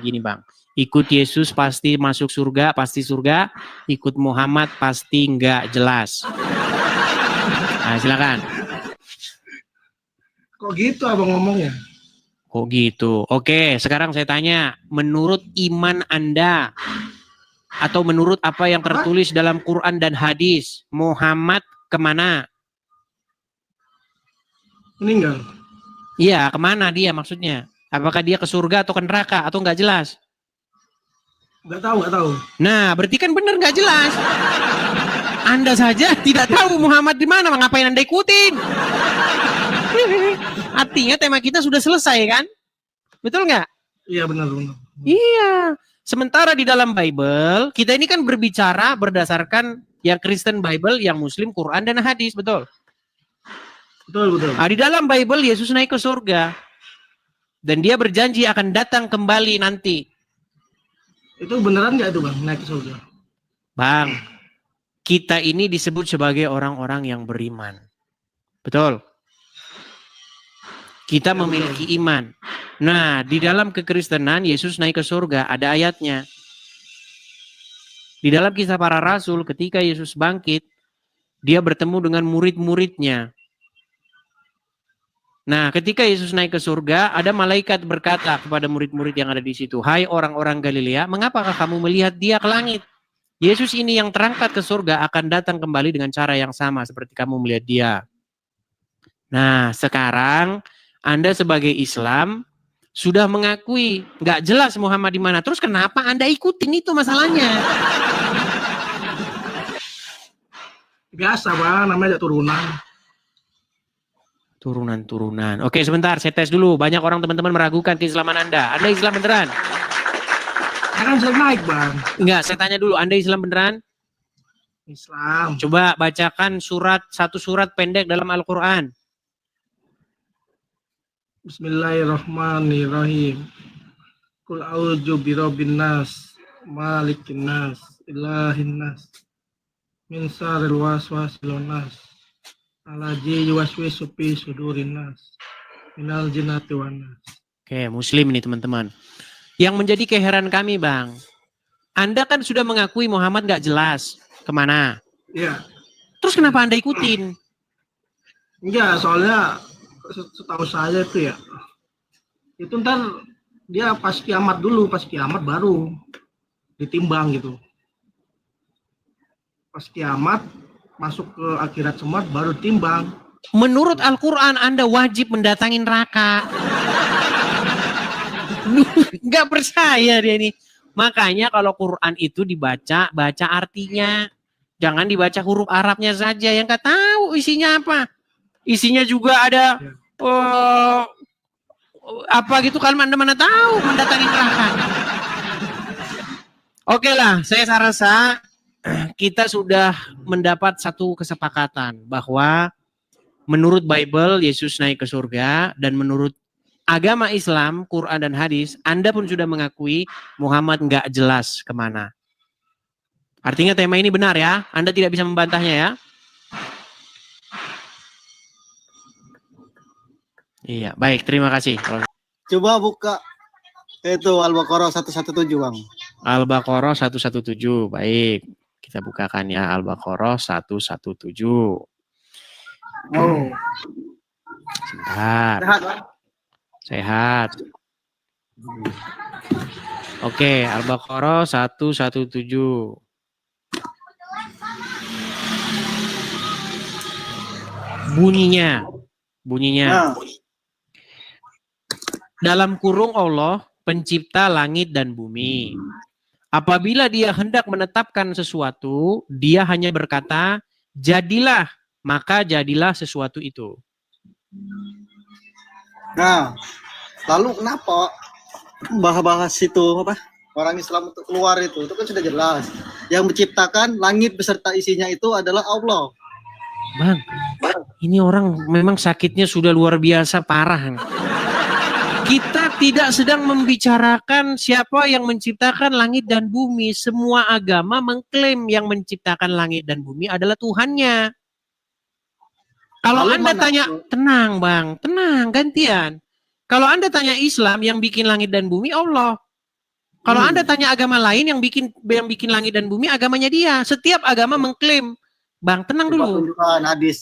Gini Bang, ikut Yesus pasti masuk surga, pasti surga. Ikut Muhammad pasti enggak, jelas. Nah, silakan. Kok gitu abang ngomongnya? Kok gitu? Oke, sekarang saya tanya, menurut iman Anda atau menurut apa yang tertulis dalam Quran dan hadis, Muhammad kemana? Meninggal. Iya, kemana dia maksudnya? Apakah dia ke surga atau ke neraka atau nggak jelas? Nggak tahu. Nah, berarti kan benar nggak jelas. Anda saja tidak tahu Muhammad di mana, ngapain Anda ikutin? Artinya tema kita sudah selesai kan? Betul nggak? Iya benar. Iya. Sementara di dalam Bible, kita ini kan berbicara berdasarkan yang Kristen Bible, yang Muslim Quran dan hadis, betul? Betul. Nah, di dalam Bible Yesus naik ke surga. Dan dia berjanji akan datang kembali nanti. Itu beneran nggak itu Bang, naik ke surga? Bang, kita ini disebut sebagai orang-orang yang beriman. Betul? Kita memiliki iman. Nah, di dalam kekristenan Yesus naik ke surga, ada ayatnya. Di dalam Kisah Para Rasul, ketika Yesus bangkit, dia bertemu dengan murid-muridnya. Nah, ketika Yesus naik ke surga, ada malaikat berkata kepada murid-murid yang ada di situ, "Hai orang-orang Galilea, mengapakah kamu melihat dia ke langit? Yesus ini yang terangkat ke surga akan datang kembali dengan cara yang sama seperti kamu melihat dia." Nah, sekarang Anda sebagai Islam sudah mengakui nggak jelas Muhammad di mana. Terus kenapa Anda ikutin, itu masalahnya? Biasa Bang, namanya turunan. Turunan. Oke, sebentar, saya tes dulu. Banyak orang teman-teman meragukan keislaman Anda. Anda Islam beneran? Ya kan saya naik Bang. Enggak, saya tanya dulu. Anda Islam beneran? Islam. Coba bacakan satu surat pendek dalam Al-Quran. Bismillahirrahmanirrahim. Qul a'udzu birabbin nas, malikin nas, ilahin nas, min syarril waswasil nas, alaji yuwaswisu fi sudurin nas, minal jinnati wan nas. Oke, Muslim ini teman-teman. Yang menjadi keheran kami Bang, Anda kan sudah mengakui Muhammad nggak jelas kemana. Iya. Terus kenapa Anda ikutin? Enggak, soalnya setahu saya itu ya, itu ntar dia pas kiamat dulu, pas kiamat baru ditimbang gitu. Pas kiamat masuk ke akhirat semua baru timbang. Menurut Al-Quran Anda wajib mendatangi neraka. Nggak percaya dia ini. Makanya kalau Quran itu dibaca, baca artinya. Jangan dibaca huruf Arabnya saja yang nggak tahu isinya apa. Isinya juga ada apa gitu kan, mana tahu mendatangi neraka. Oke lah, saya rasa kita sudah mendapat satu kesepakatan bahwa menurut Bible Yesus naik ke surga, dan menurut agama Islam, Quran dan hadis, Anda pun sudah mengakui Muhammad nggak jelas kemana. Artinya tema ini benar ya, Anda tidak bisa membantahnya ya. Iya, baik, terima kasih. Coba buka itu Al-Baqarah 117 Bang. Al-Baqarah 117, baik. Kita bukakan ya, Al-Baqarah 117. Oh. Sebentar. Sehat, Bang? Sehat. Oke, Al-Baqarah 117. Bunyinya. Nah. Dalam kurung Allah, pencipta langit dan bumi. Apabila dia hendak menetapkan sesuatu, dia hanya berkata, jadilah, maka jadilah sesuatu itu. Nah, lalu kenapa bahas itu apa? Orang Islam untuk keluar itu kan sudah jelas. Yang menciptakan langit beserta isinya itu adalah Allah. Bang, ini orang memang sakitnya sudah luar biasa parah. Kita tidak sedang membicarakan siapa yang menciptakan langit dan bumi. Semua agama mengklaim yang menciptakan langit dan bumi adalah Tuhannya. Kalau Anda tanya, tenang Bang, tenang, gantian. Kalau Anda tanya Islam, yang bikin langit dan bumi Allah. Kalau Anda tanya agama lain yang bikin langit dan bumi, agamanya dia. Setiap agama mengklaim. Bang, tenang Coba dulu. tunjukkan hadis.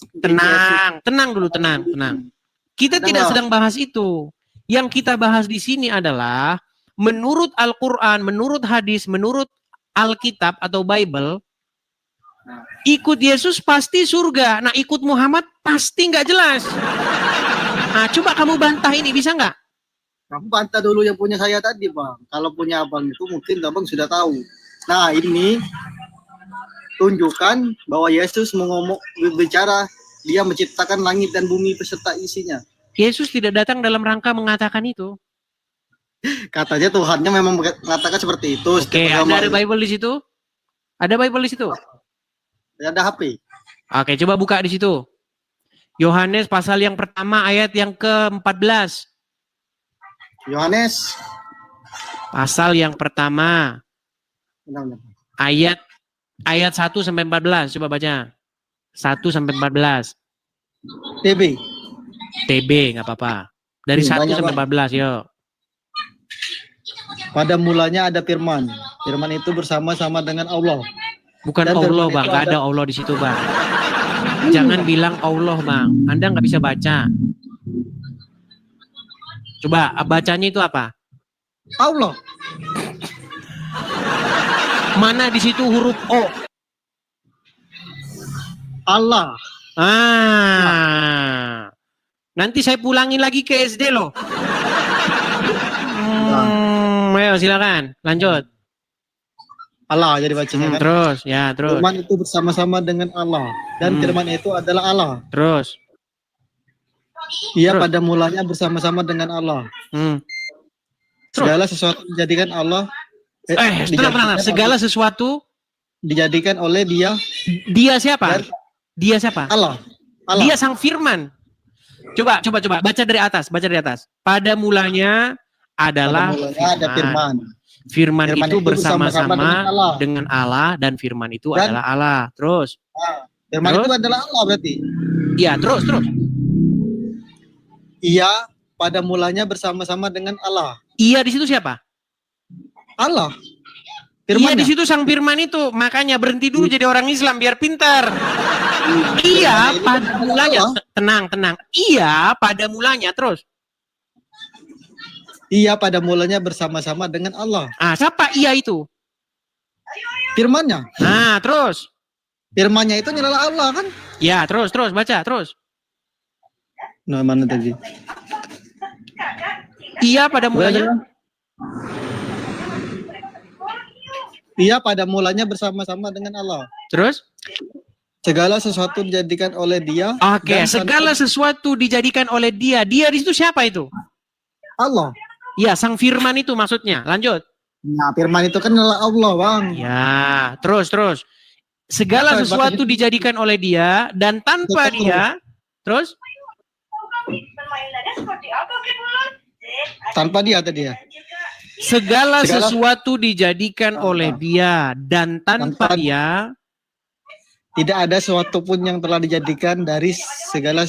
Tenang dulu, tenang. Kita tidak sedang bahas itu. Yang kita bahas di sini adalah menurut Al-Quran, menurut hadis, menurut Alkitab atau Bible, ikut Yesus pasti surga. Nah, ikut Muhammad pasti nggak jelas. Nah, coba kamu bantah ini, bisa nggak? Kamu bantah dulu yang punya saya tadi, Bang. Kalau punya abang itu mungkin abang sudah tahu. Nah, ini tunjukkan bahwa Yesus berbicara, dia menciptakan langit dan bumi beserta isinya. Yesus tidak datang dalam rangka mengatakan itu. Katanya Tuhannya memang mengatakan seperti itu. Oke, ada Bible di situ? Ada Bible di situ? Ada HP. Oke, coba buka di situ. Yohanes pasal yang pertama ayat yang ke-14. Yohanes Pasal yang pertama ayat 1 sampai 14, coba baca. 1 sampai 14. TB nggak apa-apa. Dari 1 sampai 14, yuk. Pada mulanya ada firman. Firman itu bersama-sama dengan Allah. Bukan Dan Allah, firman Bang. itu Nggak ada Allah di situ, Bang. Jangan bilang Allah, Bang. Anda nggak bisa baca. Coba bacanya itu apa? Allah. Mana di situ huruf O? Allah. Nanti saya pulangin lagi ke SD loh. Ayo silakan, lanjut. Allah jadi bacanya kan. Terus. Firman itu bersama-sama dengan Allah dan firman itu adalah Allah. Terus. Ia pada mulanya bersama-sama dengan Allah. Segala sesuatu dijadikan Allah. Tenang. Segala sesuatu dijadikan oleh Dia. Dia siapa? Dia siapa? Allah. Dia sang firman. Coba baca dari atas. Pada mulanya adalah ada firman. Firman itu bersama-sama dengan Allah dan firman itu adalah Allah. Terus. Firman itu adalah Allah berarti. Iya, terus. Ia pada mulanya bersama-sama dengan Allah. Iya di situ siapa? Allah. Iya di situ sang firman itu. Makanya berhenti dulu jadi orang Islam biar pintar. Iya pada mulanya. Tenang. Iya pada mulanya. Terus. Ia pada mulanya bersama-sama dengan Allah. Siapa iya itu? Firmannya. Terus. Firmannya itu adalah Allah kan? Ya, terus baca, terus. Nah, mana tadi? Iya pada mulanya. Ia pada mulanya bersama-sama dengan Allah. Terus? Segala sesuatu dijadikan oleh Dia. Oke, segala sesuatu dijadikan oleh Dia. Dia di situ siapa itu? Allah. Ya, sang firman itu maksudnya. Lanjut. Nah, firman itu kan adalah Allah, Bang. Ya, terus. Segala sesuatu dijadikan oleh Dia dan tanpa Dia. Terus? Tanpa Dia tadi ya. Segala sesuatu dijadikan oleh Dia dan tanpa Dia tidak ada sesuatu pun yang telah dijadikan dari segala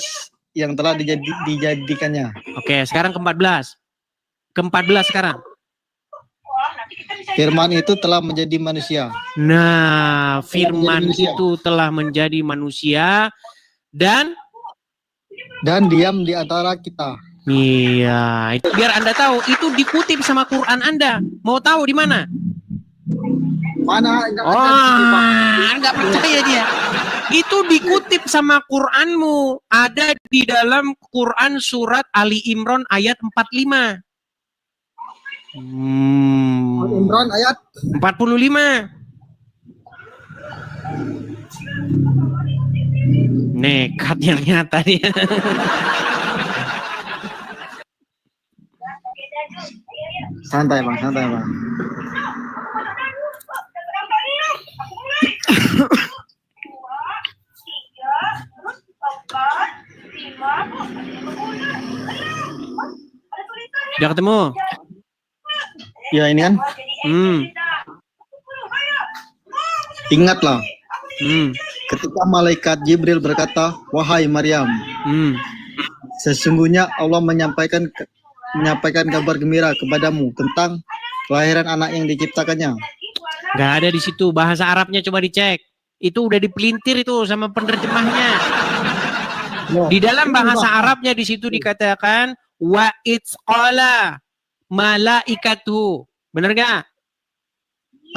yang telah dijadikannya. Oke, sekarang ke-14. Ke-14 sekarang. Firman itu telah menjadi manusia. Nah, firman itu telah menjadi manusia dan diam di antara kita. Iya, itu biar Anda tahu, itu dikutip sama Quran Anda. Mau tahu di mana? Mana? Enggak percaya dia. Itu dikutip sama Quranmu. Ada di dalam Quran surat Ali Imran ayat 45. Imran ayat 45. Nekat yang nyata dia. Santai bang. Udah ketemu? Ya ini kan. Ingatlah. Ketika malaikat Jibril berkata, "Wahai Maryam, sesungguhnya Allah menyampaikan kabar gembira kepadamu tentang Kelahiran anak yang diciptakannya. Nggak ada di situ. Bahasa Arabnya coba dicek. Itu udah dipelintir itu sama penerjemahnya. Di dalam bahasa Arabnya di situ dikatakan wa itsqala malaikatu. Benar nggak?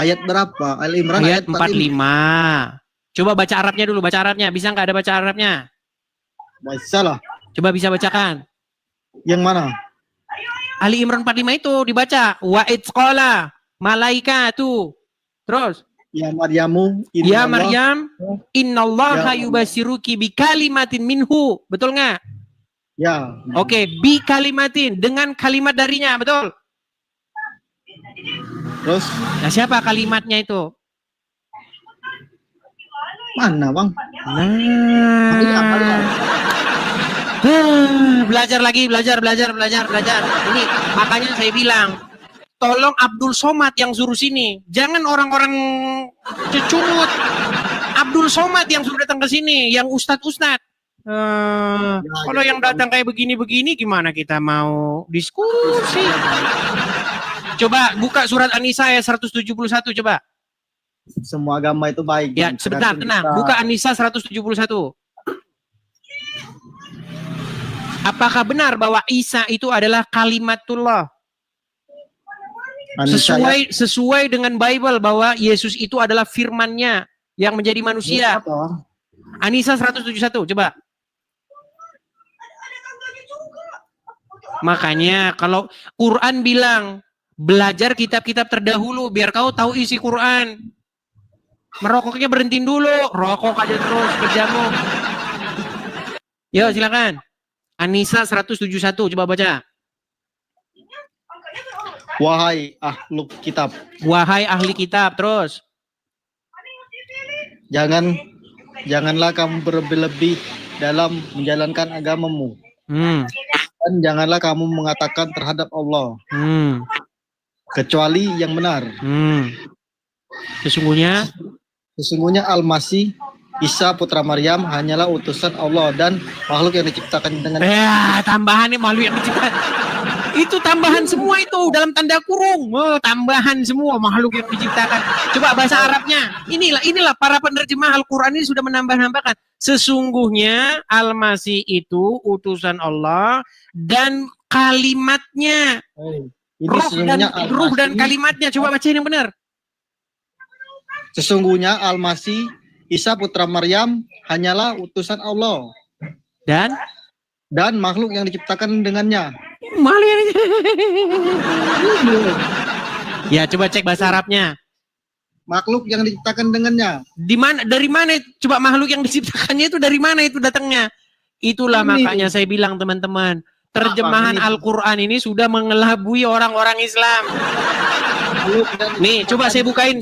Ayat berapa? Al-Imran Ayat ayat 45. Coba baca Arabnya dulu, baca Arabnya. Bisa nggak ada baca Arabnya? Bisa lah. Coba bisa bacakan. Yang mana? Ali Imran 45 itu dibaca wa itsqala malaikatu. Terus Ya Maryamu, ya innallah- Maryam, innallaha Ya. yubasiruki bi kalimatin minhu. Betul nggak? Ya. Oke, bi kalimatin, dengan kalimat darinya, betul. Terus Nah, siapa kalimatnya itu? mana, Bang? Nah. Belajar lagi, belajar. Ini makanya saya bilang, tolong Abdul Somad yang suruh sini. Jangan orang-orang cecungut. Abdul Somad yang suruh datang ke sini, yang ustadz-ustadz. Kalau yang datang kayak begini-begini, gimana kita mau diskusi? Coba buka surat An-Nisa ayat 171, coba. Semua agama itu baik. Ya, Bang. sebentar, Tergantung tenang. kita. Buka An-Nisa 171. Apakah benar bahwa Isa itu adalah kalimatullah? An-Nisa ayat Sesuai dengan Bible bahwa Yesus itu adalah firman-Nya yang menjadi manusia. berapa? An-Nisa 171, coba. Makanya kalau Quran bilang belajar kitab-kitab terdahulu biar kau tahu isi Quran. Merokoknya berhentiin dulu, rokok aja terus kerjamu. Yo, silakan. An-Nisa 171, coba baca. Wahai ahlul kitab, Wahai ahli kitab, terus. janganlah kamu berlebih dalam menjalankan agamamu. Dan janganlah kamu mengatakan terhadap Allah kecuali yang benar. Sesungguhnya Al-Masih Isa putra Maryam hanyalah utusan Allah dan makhluk yang diciptakan dengan tambahan nih makhluk yang diciptakan. Itu tambahan semua itu dalam tanda kurung. Tambahan semua makhluk yang diciptakan. Coba bahasa Arabnya. Inilah para penerjemah Al-Qur'an ini sudah menambah-nambahkan. Sesungguhnya Al-Masih itu utusan Allah dan kalimatnya. Ruh dan kalimatnya. Coba bacain yang benar. Sesungguhnya Al-Masih Isa putra Maryam hanyalah utusan Allah dan makhluk yang diciptakan dengannya. Ya, coba cek bahasa Arabnya. Makhluk yang diciptakan dengannya. Dari mana? Coba makhluk yang diciptakannya itu dari mana itu datangnya? Itulah makanya saya bilang teman-teman, terjemahan Al-Qur'an ini sudah mengelabui orang-orang Islam. Nih, coba saya bukain.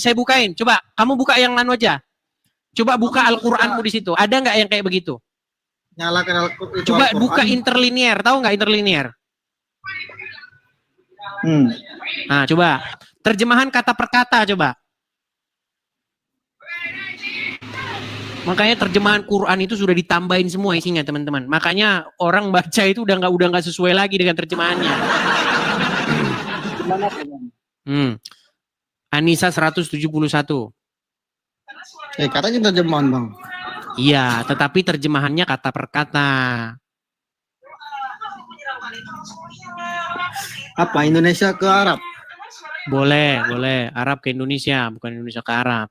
Coba kamu buka yang anu aja. Coba buka Al-Qur'anmu di situ. Ada nggak yang kayak begitu? Nyalakan Al-Qur'an. Coba buka interlinear. Tahu nggak interlinear? Nah, coba terjemahan kata per kata coba. Makanya terjemahan Quran itu sudah ditambahin semua isinya teman-teman. Makanya orang baca itu udah nggak sesuai lagi dengan terjemahannya. An-Nisa 171. Katanya terjemahan, Bang. Iya, tetapi terjemahannya kata per kata. Apa Indonesia ke Arab? Boleh. Arab ke Indonesia, bukan Indonesia ke Arab.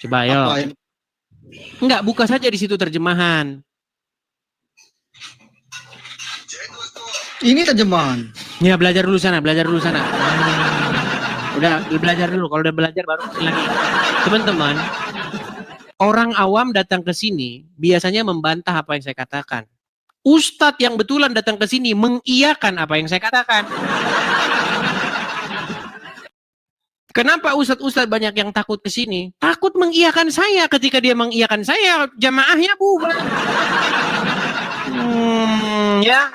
Coba ayo. Enggak, buka saja di situ terjemahan. Ini terjemahan. Ya, belajar dulu sana. Udah belajar dulu. Kalau udah belajar baru lagi. Teman-teman, orang awam datang ke sini biasanya membantah apa yang saya katakan. Ustadz yang betulan datang ke sini mengiyakan apa yang saya katakan. Kenapa ustadz-ustadz banyak yang takut ke sini? Takut mengiyakan saya. Ketika dia mengiyakan saya, jamaahnya bubar. Ya.